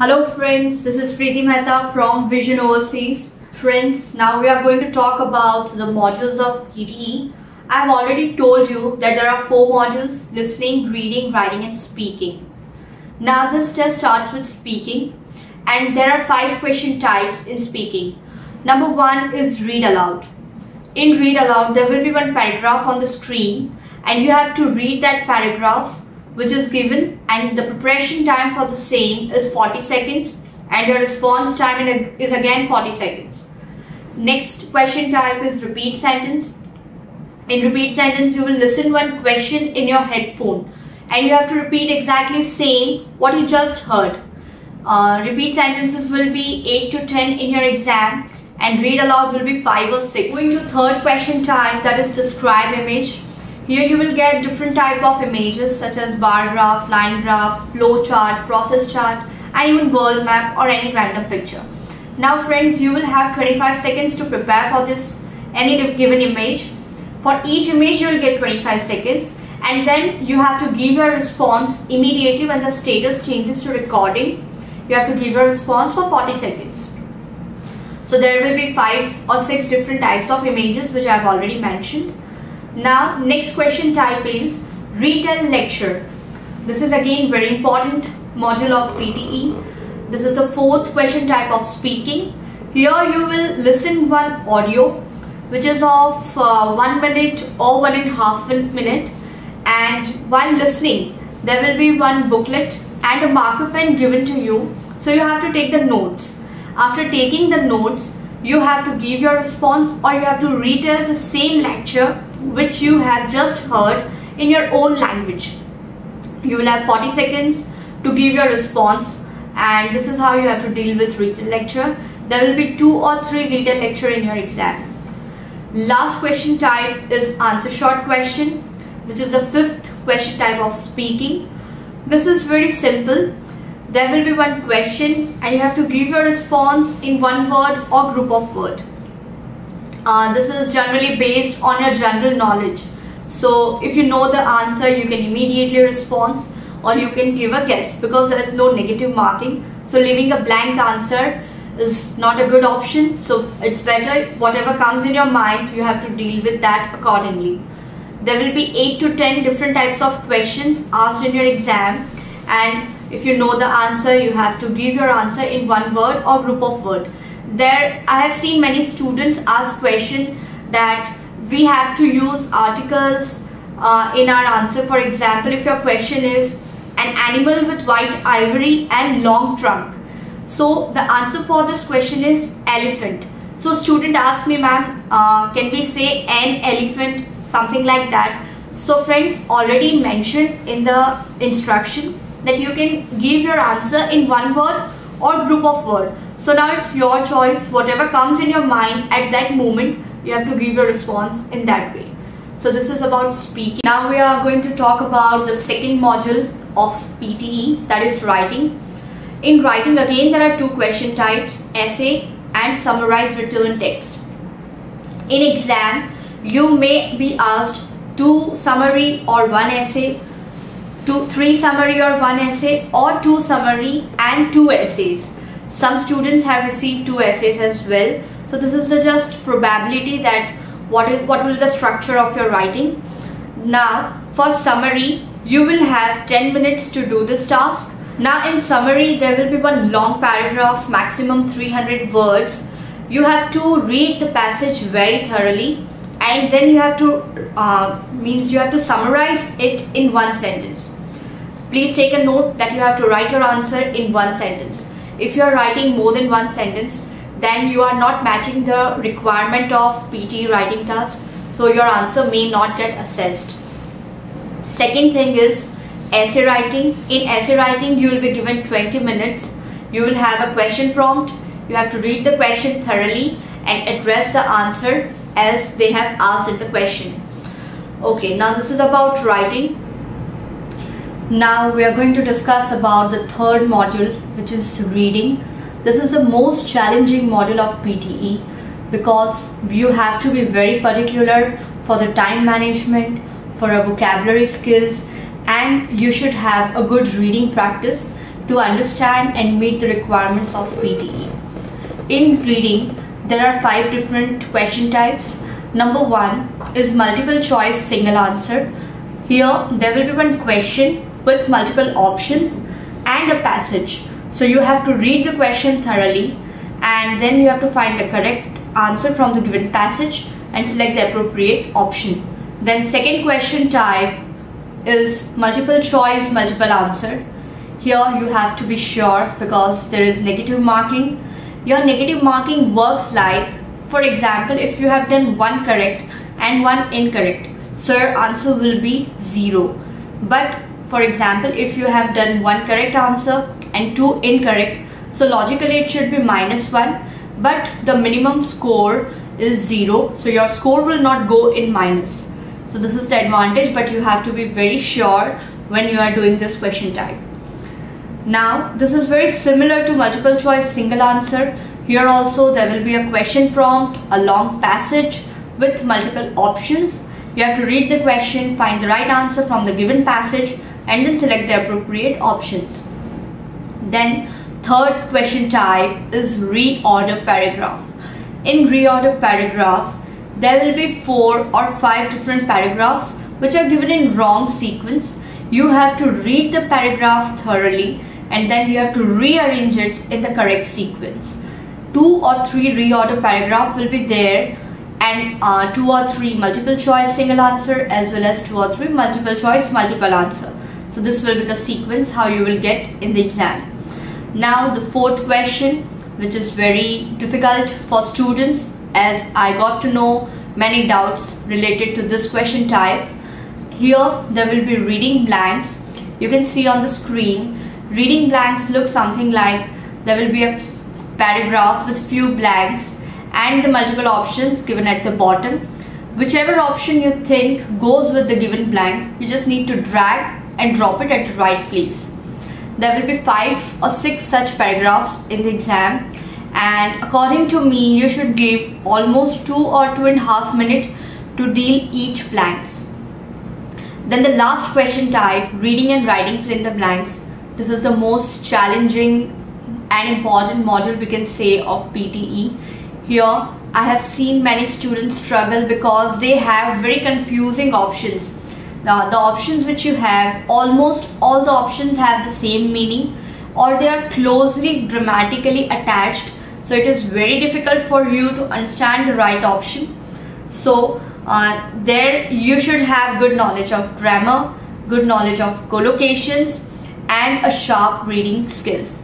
Hello friends, this is Preeti Mehta from Vision Overseas. Friends, now we are going to talk about the modules of PTE. I have already told you that there are 4 modules: listening, reading, writing and speaking. Now this test starts with speaking and there are 5 question types in speaking. Number 1 is read aloud. In read aloud, there will be one paragraph on the screen and you have to read that paragraph which is given, and the preparation time for the same is 40 seconds and your response time is again 40 seconds. Next question type is repeat sentence. In repeat sentence, you will listen one question in your headphone and you have to repeat exactly same what you just heard. Repeat sentences will be 8 to 10 in your exam and read aloud will be 5 or 6. Going to third question type, that is describe image. Here you will get different type of images such as bar graph, line graph, flow chart, process chart and even world map or any random picture. Now friends, you will have 25 seconds to prepare for this any given image. For each image you will get 25 seconds and then you have to give your response immediately when the status changes to recording. You have to give your response for 40 seconds. So there will be 5 or 6 different types of images which I have already mentioned. Now next question type is retell lecture. This is again very important module of PTE. This is the 4th question type of speaking. Here you will listen one audio which is of 1 minute or 1.5 minute, and while listening there will be one booklet and a marker pen given to you, so you have to take the notes. After taking the notes, you have to give your response or you have to retell the same lecture which you have just heard in your own language. You will have 40 seconds to give your response, and this is how you have to deal with retell lecture. There will be 2 or 3 retell lecture in your exam. Last question type is answer short question, which is the 5th question type of speaking. This is very simple. There will be one question and you have to give your response in one word or group of words. This is generally based on your general knowledge. So if you know the answer, you can immediately respond or you can give a guess, because there is no negative marking. So leaving a blank answer is not a good option. So it's better whatever comes in your mind, you have to deal with that accordingly. There will be 8 to 10 different types of questions asked in your exam, and if you know the answer, you have to give your answer in one word or group of words. There I have seen many students ask question that we have to use articles in our answer. For example, if your question is an animal with white ivory and long trunk, so the answer for this question is elephant. So student asked me, ma'am, can we say an elephant, something like that. So friends, already mentioned in the instruction that you can give your answer in one word or group of words. So now it's your choice. Whatever comes in your mind at that moment, you have to give your response in that way. So this is about speaking. Now we are going to talk about the second module of PTE, that is writing. In writing, again there are 2 question types: essay and summarized return text. In exam, you may be asked 2 summary or 1 essay, 3 summary or 1 essay, or 2 summary and 2 essays. Some students have received 2 essays as well. So this is just probability that what will the structure of your writing. Now for summary, you will have 10 minutes to do this task. Now in summary, there will be one long paragraph, maximum 300 words. You have to read the passage very thoroughly and then you have to summarize it in 1 sentence. Please take a note that you have to write your answer in 1 sentence. If you are writing more than 1 sentence, then you are not matching the requirement of PTE writing task, so your answer may not get assessed. Second thing is essay writing. In essay writing, you will be given 20 minutes. You will have a question prompt. You have to read the question thoroughly and address the answer as they have asked in the question. Okay, now this is about writing. Now we are going to discuss about the 3rd module, which is reading. This is the most challenging module of PTE because you have to be very particular for the time management, for your vocabulary skills, and you should have a good reading practice to understand and meet the requirements of PTE. In reading, there are 5 different question types. Number 1 is multiple choice single answer. Here there will be one question with multiple options and a passage. So you have to read the question thoroughly and then you have to find the correct answer from the given passage and select the appropriate option. Then second question type is multiple choice multiple answer. Here you have to be sure because there is negative marking. Your negative marking works like, for example, if you have done 1 correct and 1 incorrect, so your answer will be 0. But for example, if you have done 1 correct answer and 2 incorrect, so logically it should be -1, but the minimum score is 0, so your score will not go in minus. So this is the advantage, but you have to be very sure when you are doing this question type. Now this is very similar to multiple choice single answer. Here also there will be a question prompt, a long passage with multiple options. You have to read the question, find the right answer from the given passage and then select the appropriate options. Then third question type is reorder paragraph. In reorder paragraph, there will be 4 or 5 different paragraphs which are given in wrong sequence. You have to read the paragraph thoroughly and then you have to rearrange it in the correct sequence. 2 or 3 reorder paragraph will be there and 2 or 3 multiple choice single answer as well as 2 or 3 multiple choice multiple answer. So this will be the sequence how you will get in the exam. Now the fourth question, which is very difficult for students, as I got to know many doubts related to this question type. Here there will be reading blanks. You can see on the screen, reading blanks look something like there will be a paragraph with few blanks and the multiple options given at the bottom. Whichever option you think goes with the given blank, you just need to drag and drop it at the right place. There will be 5 or 6 such paragraphs in the exam, and according to me you should give almost 2 or 2.5 minutes to deal each blanks. Then the last question type, reading and writing fill in the blanks. This is the most challenging and important module we can say of PTE. Here I have seen many students struggle because they have very confusing options. Now the options which you have, almost all the options have the same meaning or they are closely grammatically attached, so it is very difficult for you to understand the right option. So there you should have good knowledge of grammar, good knowledge of collocations and a sharp reading skills.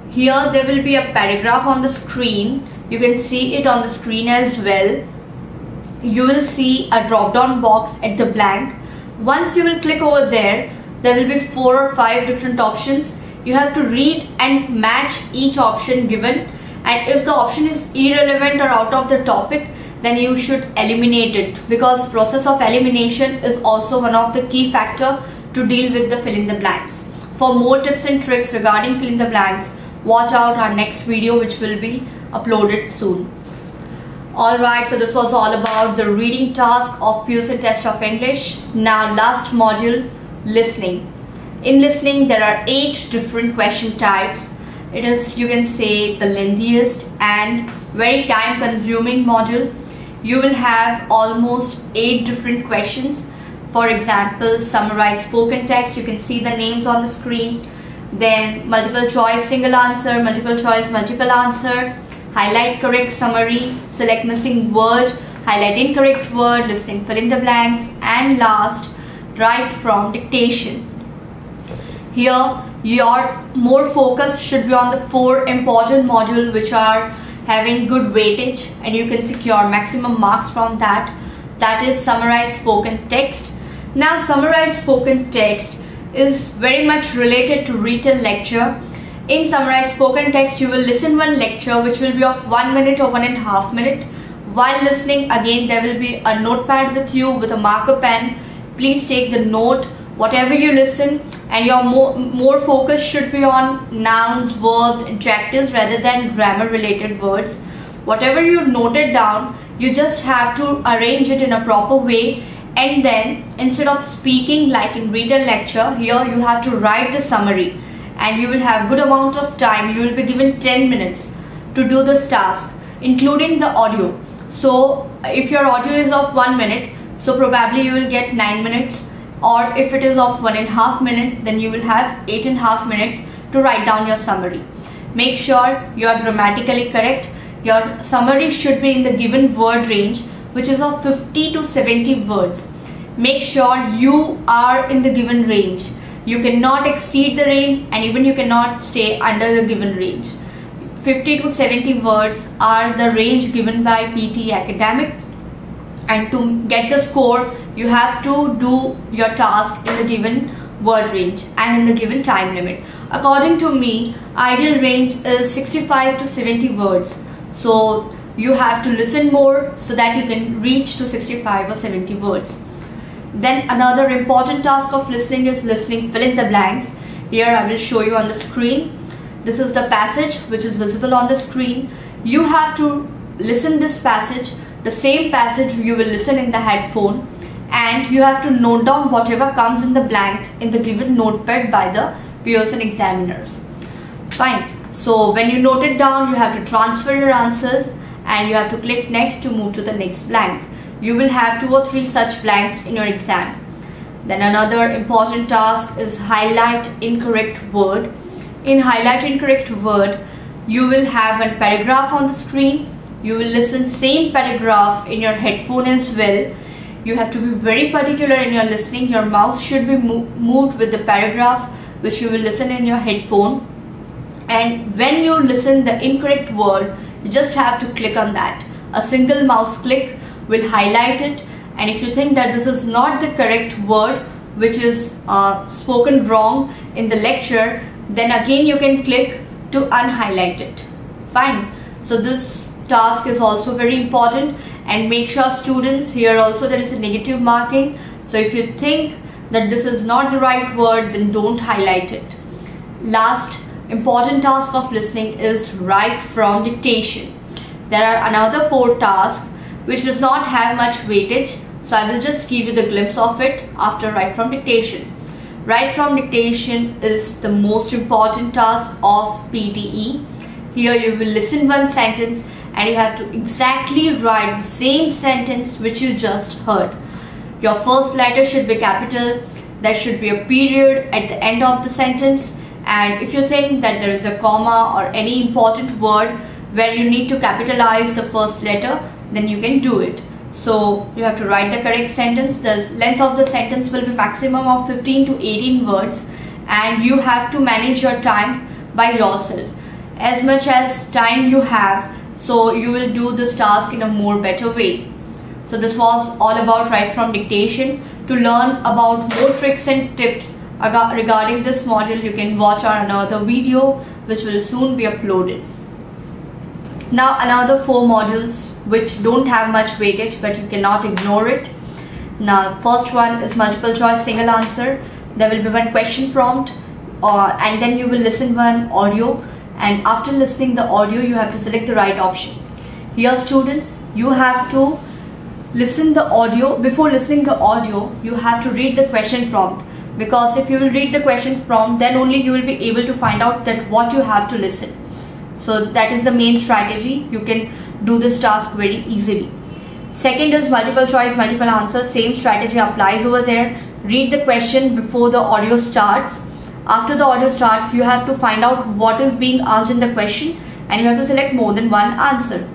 Here there will be a paragraph on the screen. You can see it on the screen as well. You will see a drop down box at the blank. Once you will click over there, there will be 4 or 5 different options. You have to read and match each option given, and if the option is irrelevant or out of the topic, then you should eliminate it, because process of elimination is also one of the key factor to deal with the fill in the blanks. For more tips and tricks regarding fill in the blanks, watch out our next video which will be uploaded soon. Alright, so this was all about the reading task of PUC test of English. Now last module, listening. In listening there are 8 different question types. It is, you can say, the lengthiest and very time consuming module. You will have almost 8 different questions. For example, summarize spoken text, you can see the names on the screen. Then multiple choice single answer, multiple choice multiple answer, highlight correct summary, select missing word, highlight incorrect word, listening fill in the blanks, and last, write from dictation. Here your more focus should be on the 4 important modules which are having good weightage and you can secure maximum marks from that. That is summarize spoken text. Now summarize spoken text is very much related to retell lecture. In summarize spoken text, you will listen one lecture which will be of 1 minute or 1.5 minutes. While listening, again there will be a notepad with you with a marker pen. Please take the note whatever you listen, and your more focus should be on nouns, verbs, adjectives rather than grammar related words. Whatever you noted down, you just have to arrange it in a proper way, and then instead of speaking like in retell lecture, here you have to write the summary. and you will have good amount of time. You will be given 10 minutes to do this task, including the audio. So if your audio is of 1 minute, so probably you will get 9 minutes, or if it is of 1.5 minutes, then you will have 8.5 minutes to write down your summary. Make sure you are grammatically correct. Your summary should be in the given word range, which is of 50 to 70 words. Make sure you are in the given range. You cannot exceed the range, and even you cannot stay under the given range. 50 to 70 words are the range given by PTE Academic, and to get the score you have to do your task in the given word range and in the given time limit. According to me, ideal range is 65 to 70 words. So you have to listen more so that you can reach to 65 or 70 words. Then another important task of listening is listening fill in the blanks. Here I will show you on the screen. This is the passage which is visible on the screen. You have to listen this passage, the same passage you will listen in the headphone, and you have to note down whatever comes in the blank in the given notepad by the Pearson examiners. Fine. So when you note it down, you have to transfer your answers and you have to click next to move to the next blank. You will have 2 or 3 such blanks in your exam. Then another important task is highlight incorrect word. In highlight incorrect word, you will have a paragraph on the screen. You will listen same paragraph in your headphone as well. You have to be very particular in your listening. Your mouse should be moved with the paragraph which you will listen in your headphone. And when you listen the incorrect word, you just have to click on that. A single mouse click will highlight it, and if you think that this is not the correct word which is spoken wrong in the lecture, then again you can click to unhighlight it. Fine. So this task is also very important, and make sure students, here also there is a negative marking. So if you think that this is not the right word, then don't highlight it. Last important task of listening is write from dictation. There are another 4 tasks which does not have much weightage, so I will just give you the glimpse of it after write from dictation. Write from dictation is the most important task of PTE. Here you will listen one sentence and you have to exactly write the same sentence which you just heard. Your first letter should be capital, there should be a period at the end of the sentence, and if you think that there is a comma or any important word where you need to capitalize the first letter, then you can do it. So you have to write the correct sentence. The length of the sentence will be maximum of 15 to 18 words, and you have to manage your time by yourself. As much as time you have, so you will do this task in a more better way. So this was all about write from dictation. To learn about more tricks and tips regarding this module, you can watch our another video which will soon be uploaded. Now another 4 modules which don't have much weightage, but you cannot ignore it. Now first one is multiple choice single answer. There will be one question prompt, and then you will listen one audio, and after listening the audio you have to select the right option. Here students, you have to listen the audio. Before listening the audio, you have to read the question prompt, because if you will read the question prompt, then only you will be able to find out that what you have to listen. So that is the main strategy. You can do this task very easily. Second is multiple choice multiple answer. Same strategy applies over there. Read the question before the audio starts. After the audio starts, you have to find out what is being asked in the question, and you have to select more than one answer.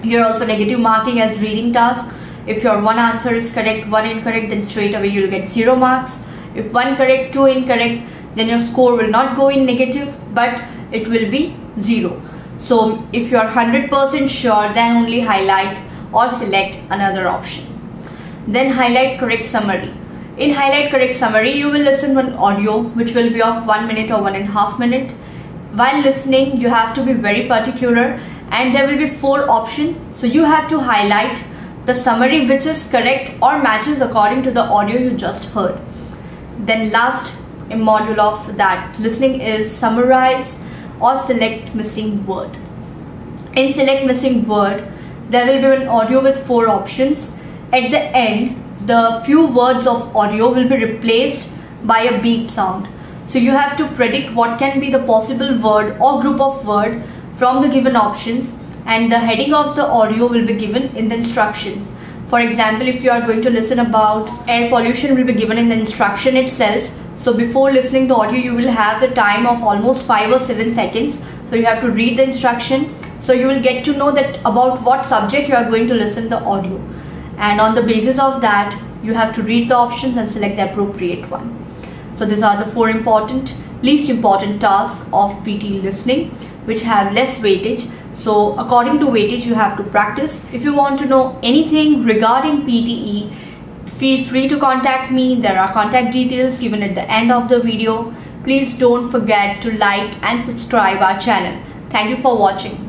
Here also negative marking as reading task. If your one answer is correct, one incorrect, then straight away you will get 0 marks. If one correct, 2 incorrect, then your score will not go in negative, but it will be 0. So if you are 100% sure, then only highlight or select another option. Then highlight correct summary. In highlight correct summary, you will listen one audio which will be of 1 minute or 1.5 minutes. While listening, you have to be very particular, and there will be 4 options. So you have to highlight the summary which is correct or matches according to the audio you just heard. Then last module of that listening is summarize or select missing word. In select missing word, there will be an audio with 4 options. At the end, the few words of audio will be replaced by a beep sound. So you have to predict what can be the possible word or group of word from the given options, and the heading of the audio will be given in the instructions. For example, if you are going to listen about air pollution, will be given in the instruction itself. So before listening the audio, you will have the time of almost 5 or 7 seconds. So you have to read the instruction. So you will get to know that about what subject you are going to listen the audio. And on the basis of that, you have to read the options and select the appropriate one. So these are the 4 least important tasks of PTE listening, which have less weightage. So according to weightage, you have to practice. If you want to know anything regarding PTE, feel free to contact me. There are contact details given at the end of the video. Please don't forget to like and subscribe our channel. Thank you for watching.